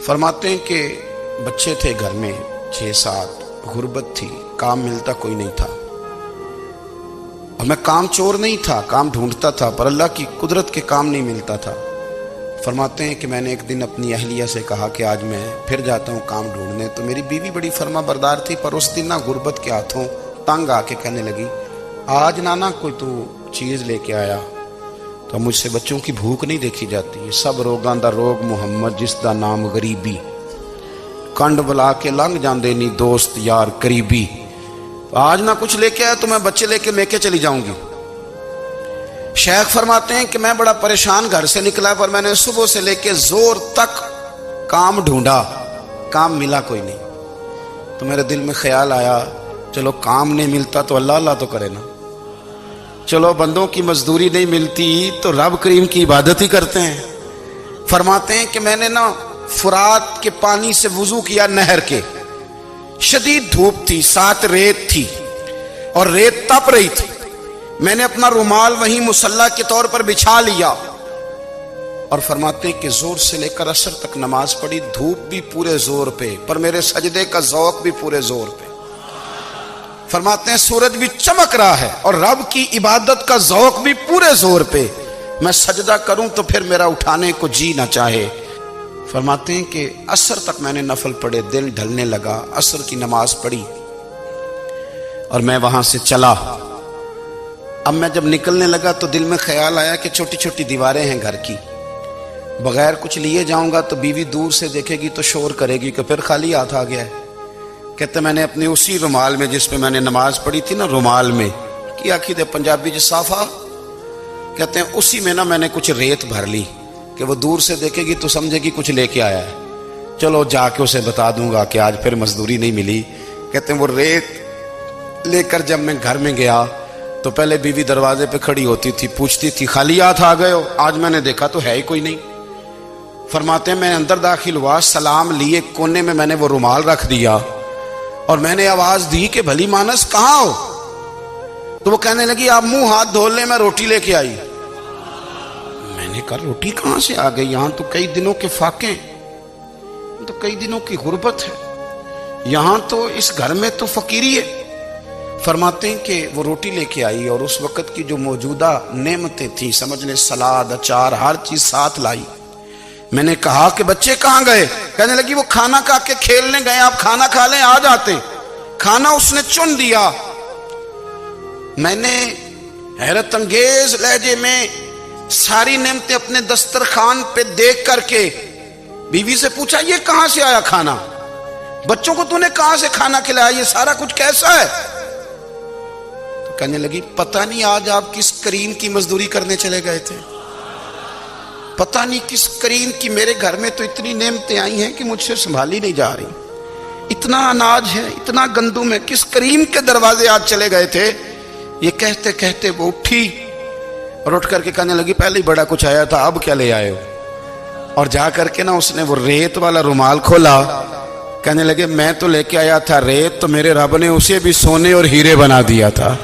फरमाते हैं कि बच्चे थे घर में 6-7, गुर्बत थी, काम मिलता कोई नहीं था। और मैं काम चोर नहीं था, काम ढूंढता था, पर अल्लाह की कुदरत के काम नहीं मिलता था। फरमाते हैं कि मैंने एक दिन अपनी अहलिया से कहा कि आज मैं फिर जाता हूँ काम ढूंढने। तो मेरी बीवी बड़ी फर्मा बरदार थी, पर उस दिन ना गुर्बत के हाथों तंग आके कहने लगी, आज नाना कोई तू चीज़ लेके आया। तो मुझसे बच्चों की भूख नहीं देखी जाती है। सब रोगां दा रोग मुहम्मद जिसदा नाम गरीबी, कंड बुला के लंघ जाते नहीं दोस्त यार करीबी। आज ना कुछ लेके आया तो मैं बच्चे लेके मेके चली जाऊंगी। शेख फरमाते हैं कि मैं बड़ा परेशान घर से निकला, पर मैंने सुबह से लेके जोर तक काम ढूंढा, काम मिला कोई नहीं। तो मेरे दिल में ख्याल आया, चलो काम नहीं मिलता तो अल्लाह अल्लाह तो करे ना, चलो बंदों की मजदूरी नहीं मिलती तो रब करीम की इबादत ही करते हैं। फरमाते हैं कि मैंने ना फुरात के पानी से वुजू किया, नहर के। शदीद धूप थी, साथ रेत थी और रेत तप रही थी। मैंने अपना रुमाल वहीं मुसल्ला के तौर पर बिछा लिया और फरमाते हैं कि जोर से लेकर असर तक नमाज पढ़ी। धूप भी पूरे जोर पे, पर मेरे सजदे का ज़ौक़ भी पूरे जोर पे। फरमाते हैं सूरज भी चमक रहा है और रब की इबादत का ज़ौक़ भी पूरे जोर पे। मैं सजदा करूं तो फिर मेरा उठाने को जी ना चाहे। फरमाते हैं कि असर तक मैंने नफल पढ़े, दिल ढलने लगा, असर की नमाज पढ़ी और मैं वहां से चला। अब मैं जब निकलने लगा तो दिल में ख्याल आया कि छोटी छोटी दीवारें हैं घर की, बगैर कुछ लिए जाऊंगा तो बीवी दूर से देखेगी तो शोर करेगी कि फिर खाली हाथ आ गया है। कहते मैंने अपने उसी रुमाल में जिस पे मैंने नमाज पढ़ी थी ना, रुमाल में की आखी दे पंजाबी ज साफा कहते हैं, उसी में ना मैंने कुछ रेत भर ली कि वो दूर से देखेगी तो समझेगी कुछ लेके आया है। चलो जाके उसे बता दूंगा कि आज फिर मजदूरी नहीं मिली। कहते हैं वो रेत लेकर जब मैं घर में गया तो पहले बीवी दरवाजे पे खड़ी होती थी, पूछती थी खाली हाथ आ गए हो? आज मैंने देखा तो है ही कोई नहीं। फरमाते हैं मैं अंदर दाखिल हुआ, सलाम लिए, कोने में मैंने वो रुमाल रख दिया और मैंने आवाज दी कि भली मानस कहाँ हो? तो वो कहने लगी आप मुंह हाथ धो ले, मैं रोटी लेके आई। मैंने कहा रोटी कहां से आ गई? यहां तो कई दिनों के फाके, तो कई दिनों की गुर्बत है, यहां तो इस घर में तो फकीरी है। फरमाते हैं कि वो रोटी लेके आई और उस वक्त की जो मौजूदा नेमतें थी, समझ ले सलाद अचार हर चीज साथ लाई। मैंने कहा कि बच्चे कहाँ गए? कहने लगी वो खाना खा के खेलने गए, आप खाना खा लें आ जाते। खाना उसने चुन दिया। मैंने हैरत अंगेज लहजे में सारी नेमतें अपने दस्तरखान पे देख करके बीवी से पूछा ये कहां से आया खाना? बच्चों को तूने कहां से खाना खिलाया? ये सारा कुछ कैसा है? तो कहने लगी पता नहीं आज आप किस करीम की मजदूरी करने चले गए थे, पता नहीं किस करीम की। मेरे घर में तो इतनी नेमतें आई हैं कि मुझसे संभाली नहीं जा रही। इतना अनाज है, इतना गंदुम है, किस करीम के दरवाजे आज चले गए थे? ये कहते कहते वो उठी और उठ करके कहने लगी पहले ही बड़ा कुछ आया था, अब क्या ले आए हो? और जा करके ना उसने वो रेत वाला रुमाल खोला। कहने लगे मैं तो लेके आया था रेत, तो मेरे रब ने उसे भी सोने और हीरे बना दिया था।